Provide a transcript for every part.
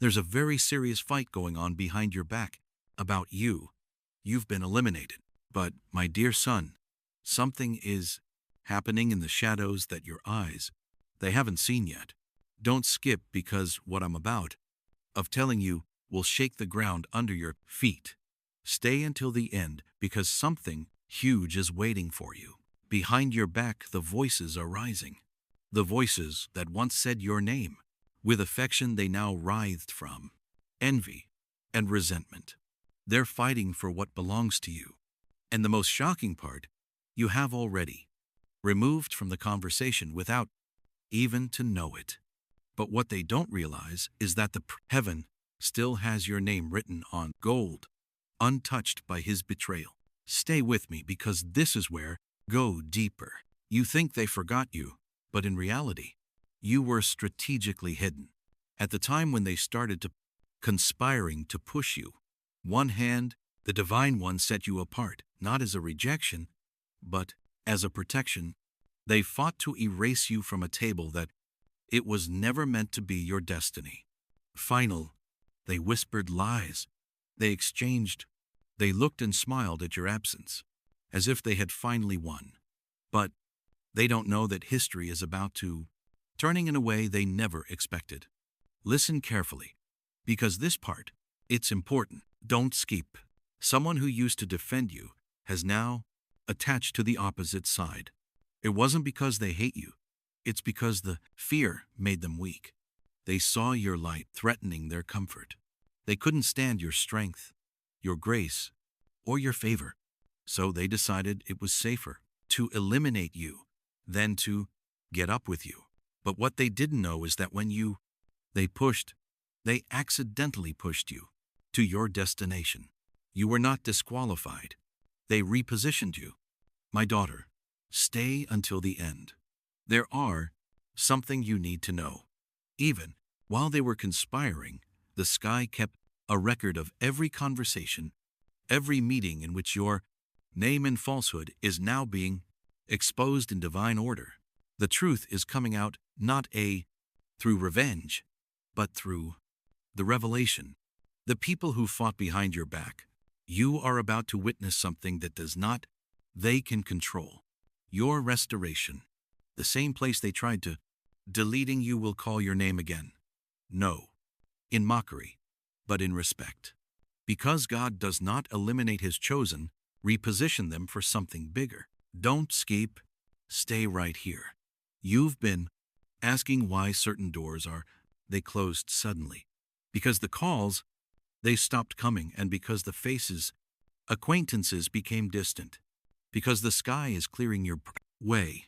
There's a very serious fight going on behind your back about you. You've been eliminated. But, my dear son, something is happening in the shadows that your eyes, they haven't seen yet. Don't skip because what I'm about of telling you will shake the ground under your feet. Stay until the end because something huge is waiting for you. Behind your back, the voices are rising. The voices that once said your name. With affection they now writhed from envy and resentment. They're fighting for what belongs to you. And the most shocking part, you have already removed from the conversation without even to know it. But what they don't realize is that the heaven still has your name written on gold, untouched by his betrayal. Stay with me because this is where go deeper. You think they forgot you, but in reality, you were strategically hidden. At the time when they started to conspiring to push you, one hand, the divine one set you apart, not as a rejection, but as a protection. They fought to erase you from a table that it was never meant to be your destiny. Final, they whispered lies. They exchanged. They looked and smiled at your absence, as if they had finally won. But they don't know that history is about to turning in a way they never expected. Listen carefully, because this part, it's important. Don't skip. Someone who used to defend you has now attached to the opposite side. It wasn't because they hate you. It's because the fear made them weak. They saw your light threatening their comfort. They couldn't stand your strength, your grace, or your favor. So they decided it was safer to eliminate you than to get up with you. But what they didn't know is that when they accidentally pushed you to your destination. You were not disqualified. They repositioned you. My daughter, stay until the end. There are something you need to know. Even while they were conspiring, the sky kept a record of every conversation, every meeting in which your name and falsehood is now being exposed in divine order. The truth is coming out not through revenge, but through the revelation. The people who fought behind your back, you are about to witness something that they can control. Your restoration. The same place they tried to deleting you will call your name again. No, in mockery, but in respect. Because God does not eliminate his chosen, reposition them for something bigger. Don't skip. Stay right here. You've been asking why certain doors they closed suddenly. Because the calls, they stopped coming, and because the acquaintances became distant. Because the sky is clearing your way.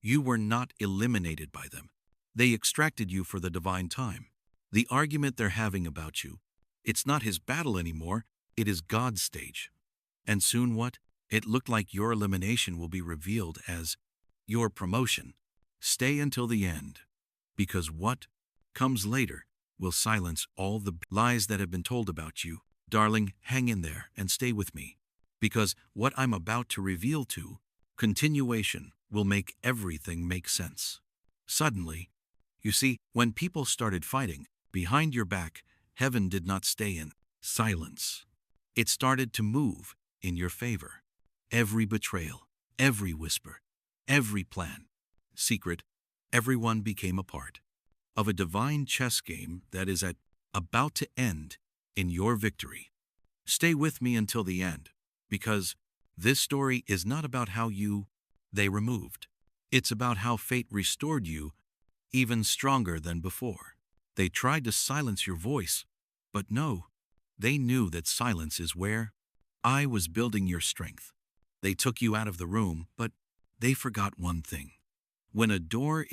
You were not eliminated by them. They extracted you for the divine time. The argument they're having about you, it's not his battle anymore, it is God's stage. And soon what? It looked like your elimination will be revealed as your promotion. Stay until the end, because what comes later will silence all the lies that have been told about you. Darling, hang in there and stay with me, because what I'm about to reveal continuation will make everything make sense. Suddenly, you see, when people started fighting behind your back, heaven did not stay in silence. It started to move in your favor. Every betrayal, every whisper, every plan, secret, everyone became a part of a divine chess game that is about to end in your victory. Stay with me until the end, because this story is not about how they removed. It's about how fate restored you even stronger than before. They tried to silence your voice, but no, they knew that silence is where I was building your strength. They took you out of the room, but they forgot one thing. When a door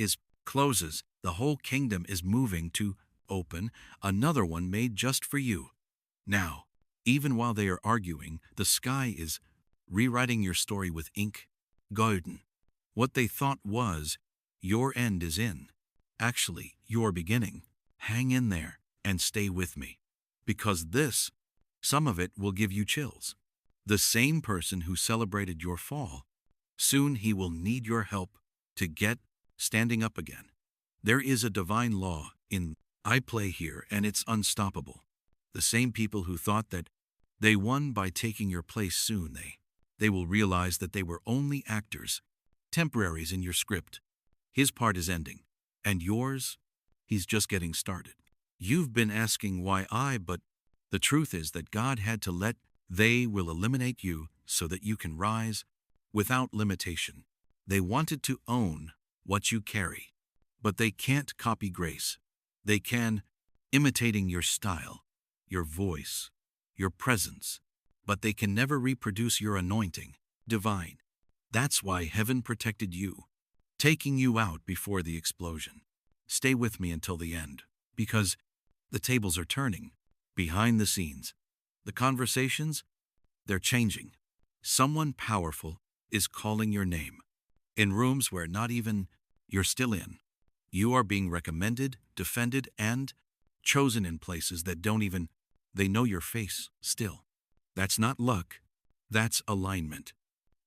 closes, the whole kingdom is moving to open another one made just for you. Now, even while they are arguing, the sky is rewriting your story with ink, golden. What they thought was, your end is in. Actually, your beginning. Hang in there and stay with me. Because some of it will give you chills. The same person who celebrated your fall, soon he will need your help to get standing up again. There is a divine law in I play here, and it's unstoppable. The same people who thought that they won by taking your place soon, they will realize that they were only actors, temporaries in your script. His part is ending, and yours, he's just getting started. You've been asking why but the truth is that God had to let they will eliminate you so that you can rise without limitation. They wanted to own what you carry, but they can't copy grace. They can, imitating your style, your voice, your presence, but they can never reproduce your anointing, divine. That's why heaven protected you, taking you out before the explosion. Stay with me until the end, because the tables are turning. Behind the scenes, the conversations, they're changing. Someone powerful is calling your name. In rooms where not even you're still in. You are being recommended, defended, and chosen in places that don't even, they know your face still. That's not luck. That's alignment.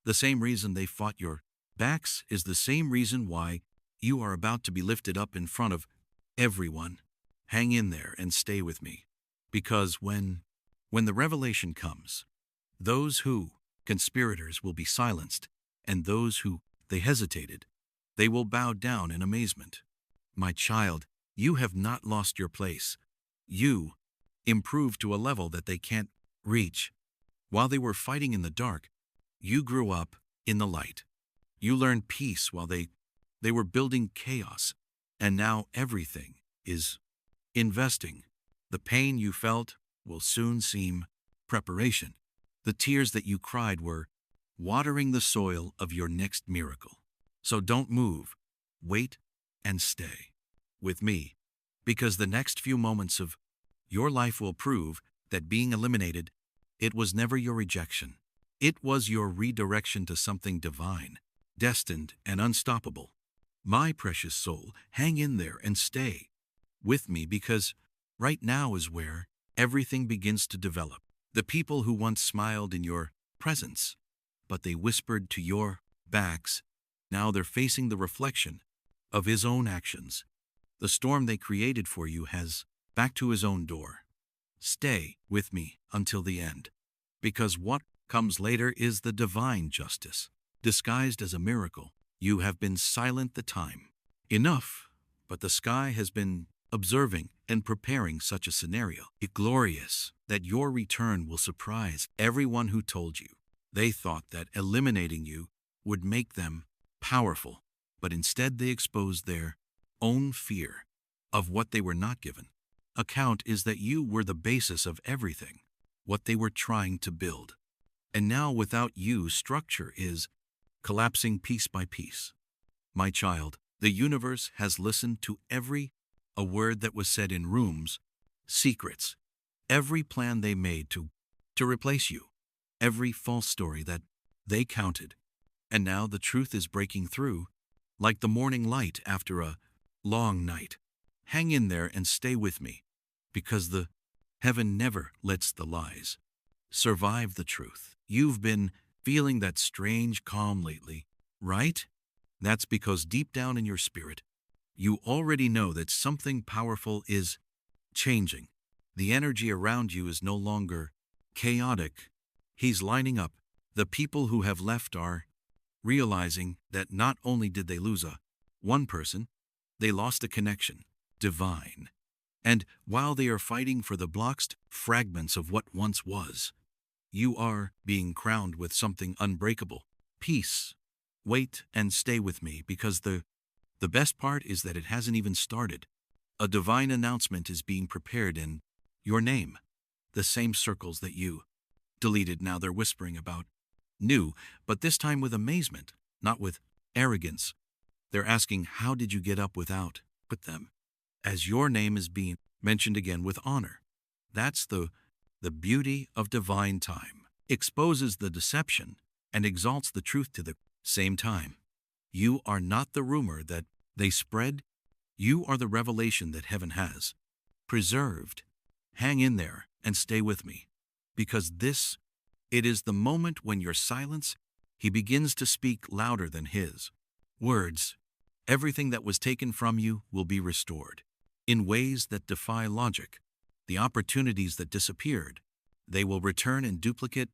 The same reason they fought your backs is the same reason why you are about to be lifted up in front of everyone. Hang in there and stay with me. Because when the revelation comes, those who, conspirators, will be silenced, and those who, they hesitated, they will bow down in amazement. My child, you have not lost your place. You improved to a level that they can't reach. While they were fighting in the dark, you grew up in the light. You learned peace while they were building chaos, and now everything is investing. The pain you felt will soon seem preparation. The tears that you cried were watering the soil of your next miracle. So don't move, wait, and stay with me, because the next few moments of your life will prove that being eliminated, it was never your rejection. It was your redirection to something divine, destined and unstoppable. My precious soul, hang in there and stay with me, because right now is where everything begins to develop. The people who once smiled in your presence, but they whispered to your backs, now they're facing the reflection of his own actions. The storm they created for you has back to his own door. Stay with me until the end, because what comes later is the divine justice, disguised as a miracle. You have been silent the time enough, but the sky has been observing and preparing such a scenario. It's glorious that your return will surprise everyone who told you. They thought that eliminating you would make them powerful, but instead they exposed their own fear of what they were not given. Account is that you were the basis of everything, what they were trying to build. And now without you, structure is collapsing piece by piece. My child, the universe has listened to a word that was said in rooms, secrets, every plan they made to replace you, every false story that they counted. And now the truth is breaking through, like the morning light after a long night. Hang in there and stay with me, because the heaven never lets the lies survive the truth. You've been feeling that strange calm lately, right? That's because deep down in your spirit, you already know that something powerful is changing. The energy around you is no longer chaotic. He's lining up. The people who have left are realizing that not only did they lose one person, they lost a connection, divine. And while they are fighting for the blocked fragments of what once was, you are being crowned with something unbreakable, peace. Wait and stay with me, because the best part is that it hasn't even started. A divine announcement is being prepared in your name. The same circles that you deleted, now they're whispering about new, but this time with amazement, not with arrogance. They're asking, how did you get up without them? As your name is being mentioned again with honor. That's the beauty of divine time. Exposes the deception and exalts the truth to the same time. You are not the rumor that they spread. You are the revelation that heaven has preserved. Hang in there and stay with me, because it is the moment when your silence, he begins to speak louder than his words. Everything that was taken from you will be restored. in ways that defy logic. The opportunities that disappeared, they will return in duplicate,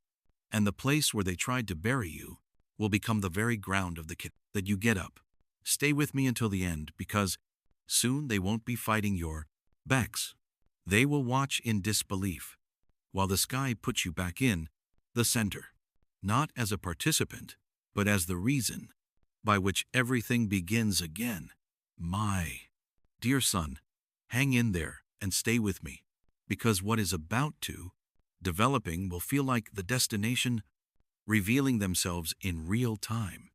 and the place where they tried to bury you will become the very ground of the kit that you get up. Stay with me until the end, because soon they won't be fighting your backs. They will watch in disbelief, while the sky puts you back in the center, not as a participant, but as the reason by which everything begins again. My dear son, hang in there and stay with me, because what is about to developing will feel like the destination revealing themselves in real time.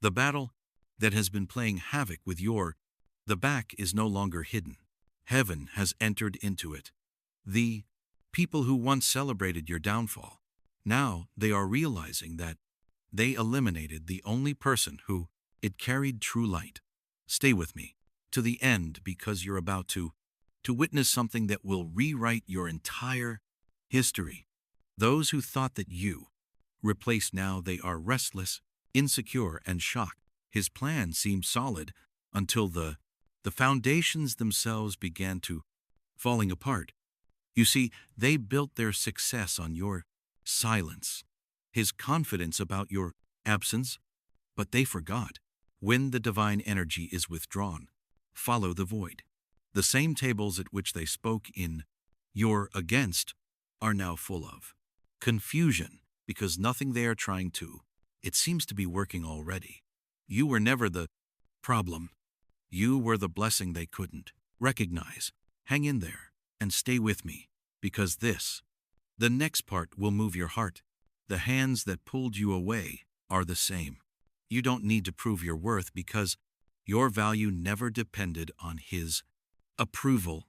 The battle that has been playing havoc with the back is no longer hidden. Heaven has entered into it. The people who once celebrated your downfall, now they are realizing that they eliminated the only person who it carried true light. Stay with me to the end, because you're about to witness something that will rewrite your entire history. Those who thought that you replaced, now they are restless, insecure, and shocked. His plan seemed solid until the foundations themselves began to falling apart. You see, they built their success on your silence, his confidence about your absence, but they forgot. When the divine energy is withdrawn, follow the void. The same tables at which they spoke in your against are now full of confusion, because nothing they are trying to, it seems to be working already. You were never the problem. You were the blessing they couldn't recognize. Hang in there and stay with me, because the next part will move your heart. The hands that pulled you away are the same. You don't need to prove your worth, because your value never depended on his approval.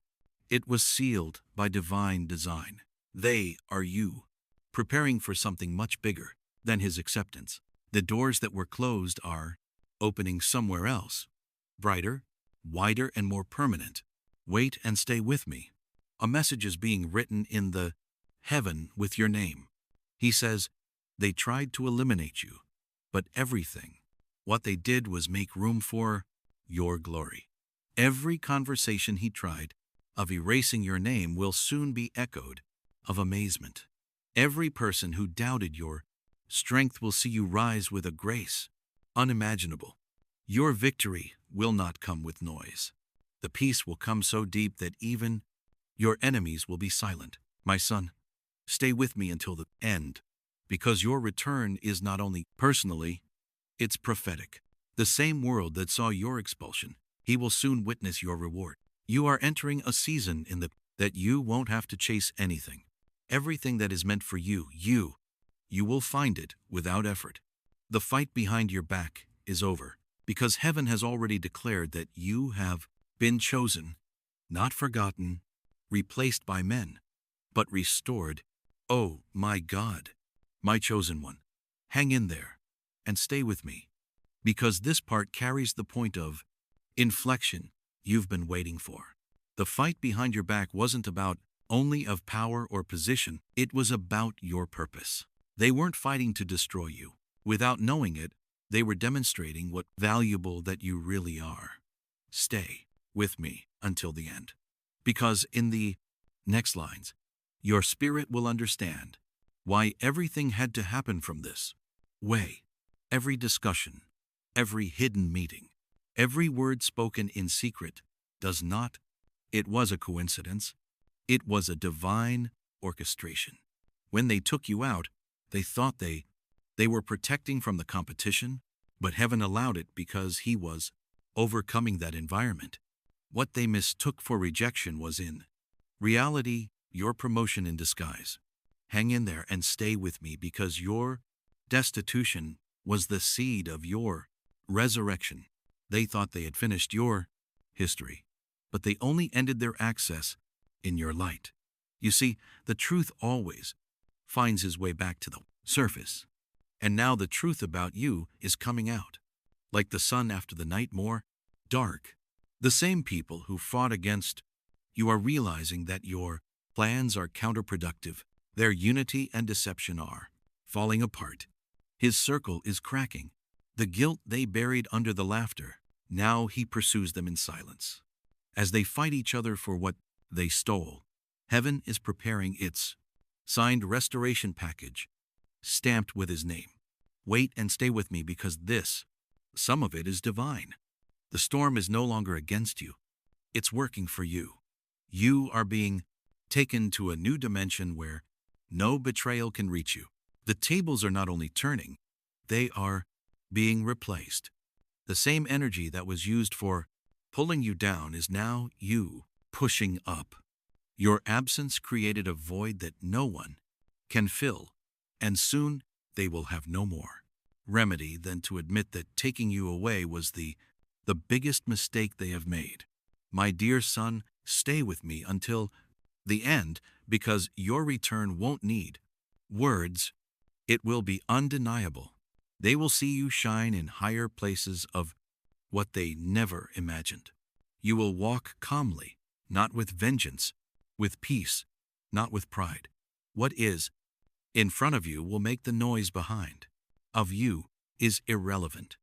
It was sealed by divine design. They are you, preparing for something much bigger than his acceptance. The doors that were closed are opening somewhere else, brighter, wider, and more permanent. Wait and stay with me. A message is being written in the heaven with your name. He says, they tried to eliminate you, but what they did was make room for your glory. Every conversation he tried of erasing your name will soon be echoed of amazement. Every person who doubted your strength will see you rise with a grace unimaginable. Your victory will not come with noise. The peace will come so deep that even your enemies will be silent. My son, stay with me until the end, because your return is not only personally, it's prophetic. The same world that saw your expulsion, he will soon witness your reward. You are entering a season that you won't have to chase anything. Everything that is meant for you will find it without effort. The fight behind your back is over, because heaven has already declared that you have been chosen, not forgotten, replaced by men, but restored. Oh, my God, my chosen one, hang in there and stay with me, because this part carries the point of inflection you've been waiting for. The fight behind your back wasn't about only of power or position, it was about your purpose. They weren't fighting to destroy you. Without knowing it, they were demonstrating what valuable that you really are. Stay with me until the end, because in the next lines, your spirit will understand why everything had to happen from this way. Every discussion, every hidden meeting, every word spoken in secret it was a coincidence. It was a divine orchestration. When they took you out, they thought they were protecting from the competition, but heaven allowed it because he was overcoming that environment. What they mistook for rejection was in reality your promotion in disguise. Hang in there and stay with me, because your destitution was the seed of your resurrection. They thought they had finished your history, but they only ended their access in your light. You see, the truth always finds his way back to the surface. And now the truth about you is coming out, like the sun after the night more dark. The same people who fought against you are realizing that your plans are counterproductive. Their unity and deception are falling apart. His circle is cracking. The guilt they buried under the laughter, now he pursues them in silence. as they fight each other for what they stole. Heaven is preparing its signed restoration package, stamped with his name. Wait and stay with me because some of it is divine. The storm is no longer against you. It's working for you. You are being taken to a new dimension where no betrayal can reach you. The tables are not only turning, they are being replaced. The same energy that was used for pulling you down is now you pushing up. Your absence created a void that no one can fill, and soon they will have no more remedy than to admit that taking you away was the biggest mistake they have made. My dear son, stay with me until the end, because your return won't need words. It will be undeniable. They will see you shine in higher places of what they never imagined. You will walk calmly, not with vengeance, with peace, not with pride. What is in front of you will make the noise behind of you is irrelevant.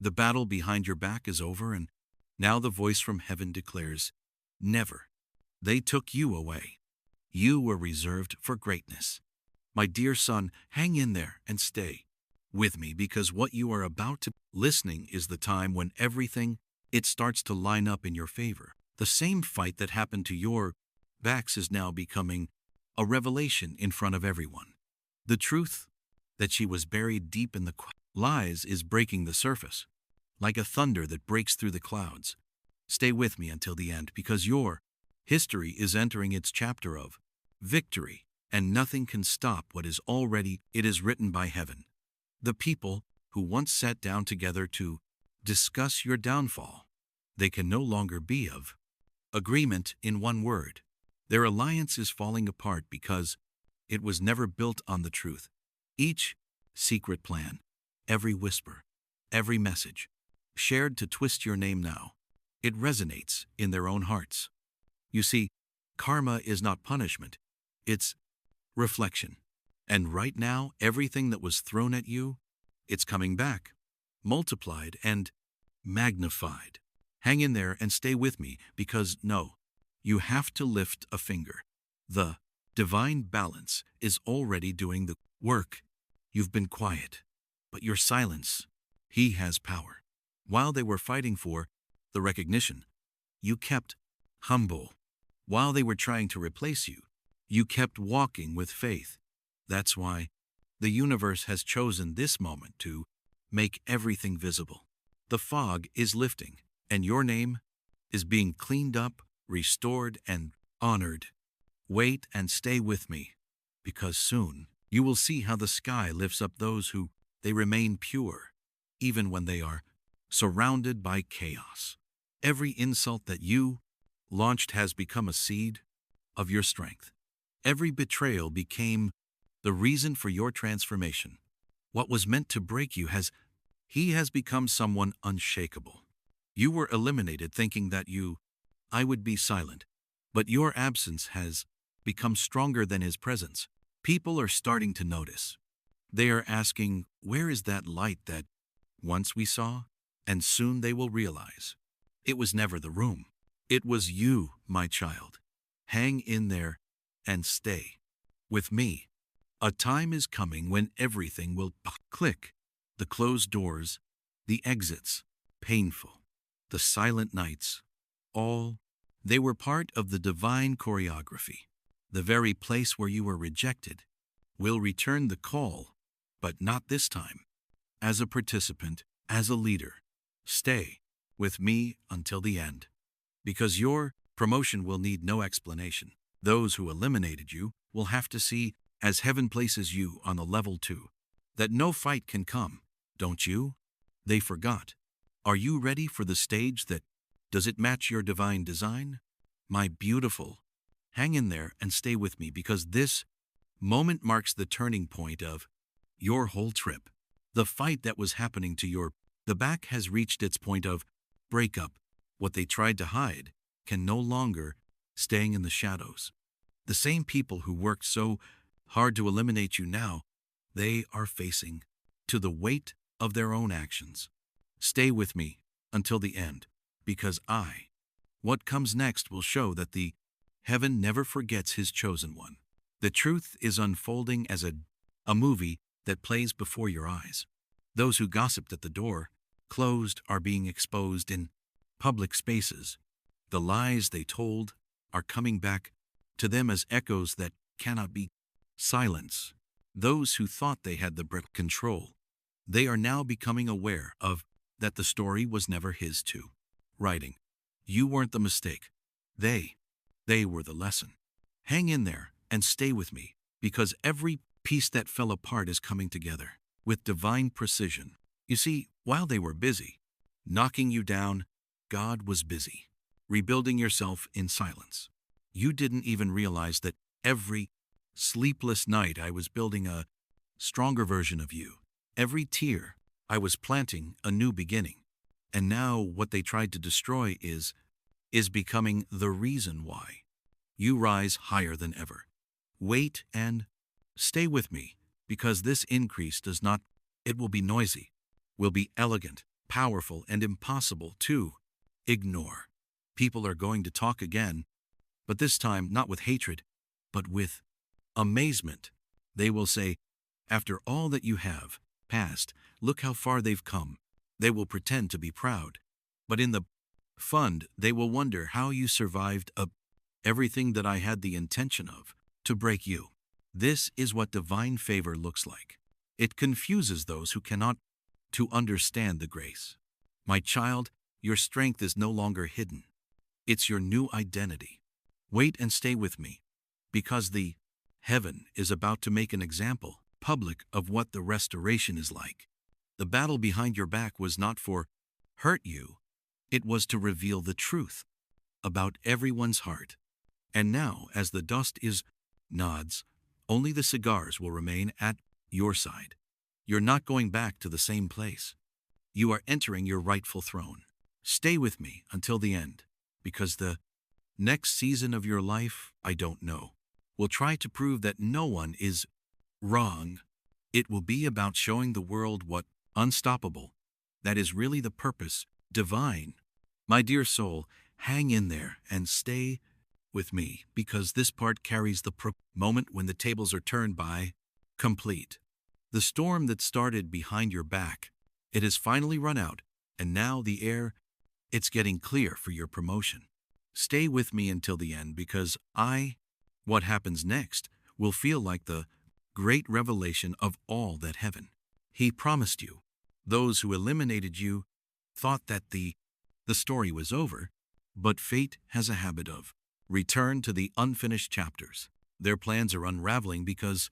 The battle behind your back is over, and now the voice from heaven declares, never. They took you away. You were reserved for greatness. My dear son, hang in there and stay with me, because what you are about to listening is the time when everything it starts to line up in your favor. The same fight that happened to your backs is now becoming a revelation in front of everyone. The truth that she was buried deep in the lies is breaking the surface, like a thunder that breaks through the clouds. Stay with me until the end, because your history is entering its chapter of victory, and nothing can stop what is already it is written by heaven. The people who once sat down together to discuss your downfall, they can no longer be of agreement in one word. Their alliance is falling apart because it was never built on the truth. Each secret plan, every whisper, every message, shared to twist your name now, it resonates in their own hearts. You see, karma is not punishment, it's reflection. And right now, everything that was thrown at you, it's coming back, multiplied and magnified. Hang in there and stay with me, because no, you have to lift a finger. The divine balance is already doing the work. You've been quiet, but your silence, he has power. While they were fighting for the recognition, you kept humble. While they were trying to replace you, you kept walking with faith. That's why the universe has chosen this moment to make everything visible. The fog is lifting, and your name is being cleaned up, restored, and honored. Wait and stay with me, because soon you will see how the sky lifts up those who they remain pure, even when they are surrounded by chaos. Every insult that you launched has become a seed of your strength. Every betrayal became the reason for your transformation. What was meant to break you has become someone unshakable. You were eliminated thinking that I would be silent, but your absence has become stronger than his presence. People are starting to notice. They are asking, where is that light that once we saw? And soon they will realize it was never the room. It was you, my child. Hang in there and stay with me. A time is coming when everything will click. The closed doors, the exits, painful, the silent nights, all, they were part of the divine choreography. The very place where you were rejected will return the call, but not this time. As a participant, as a leader, stay with me until the end, because your promotion will need no explanation. Those who eliminated you will have to see, as heaven places you on a level 2, that no fight can come. Don't you? They forgot. Are you ready for the stage that does it match your divine design? My beautiful, hang in there and stay with me, because this moment marks the turning point of your whole trip. The fight that was happening to the back has reached its point of breakup. What they tried to hide can no longer staying in the shadows. The same people who worked so hard to eliminate you now, they are facing to the weight of their own actions. Stay with me until the end, because I What comes next will show that the heaven never forgets his chosen one. The truth is unfolding as a movie that plays before your eyes. Those who gossiped at the door, closed, are being exposed in public spaces. The lies they told are coming back to them as echoes that cannot be silenced. Those who thought they had the control, they are now becoming aware of that the story was never his to writing. You weren't the mistake. They were the lesson. Hang in there and stay with me, because every piece that fell apart is coming together with divine precision. You see, while they were busy knocking you down, God was busy rebuilding yourself in silence. You didn't even realize that every sleepless night I was building a stronger version of you. Every tear I was planting a new beginning. And now what they tried to destroy is becoming the reason why you rise higher than ever. Wait and stay with me, because this increase does not, it will be noisy, will be elegant, powerful, and impossible to ignore. People are going to talk again, but this time not with hatred, but with amazement. They will say, after all that you have passed, look how far they've come. They will pretend to be proud, but in the fund they will wonder how you survived everything that I had the intention of to break you. This is what divine favor looks like. It confuses those who cannot to understand the grace. My child, your strength is no longer hidden. It's your new identity. Wait and stay with me, because the heaven is about to make an example public of what the restoration is like. The battle behind your back was not for hurt you. It was to reveal the truth about everyone's heart. And now, as the dust is nods, only the cigars will remain at your side. You're not going back to the same place. You are entering your rightful throne. Stay with me until the end, because the next season of your life, I don't know, will try to prove that no one is wrong. It will be about showing the world what unstoppable, that is really the purpose, divine. My dear soul, hang in there and stay with me, because this part carries the moment when the tables are turned by complete. The storm that started behind your back, it has finally run out, and now the air, it's getting clear for your promotion. Stay with me until the end, because what happens next will feel like the great revelation of all that heaven he promised you. Those who eliminated you thought that the story was over, but fate has a habit of return to the unfinished chapters. Their plans are unraveling because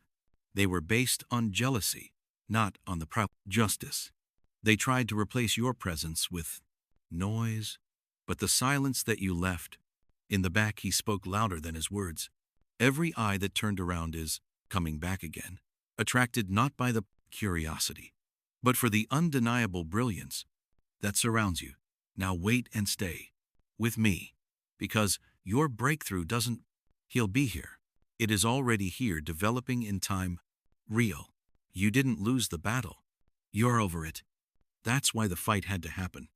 they were based on jealousy, not on the proper justice. They tried to replace your presence with noise, but the silence that you left in the back, he spoke louder than his words. Every eye that turned around is coming back again, attracted not by the curiosity, but for the undeniable brilliance that surrounds you. Now wait and stay with me, because your breakthrough doesn't, he'll be here. It is already here, developing in time, real. You didn't lose the battle. You're over it. That's why the fight had to happen.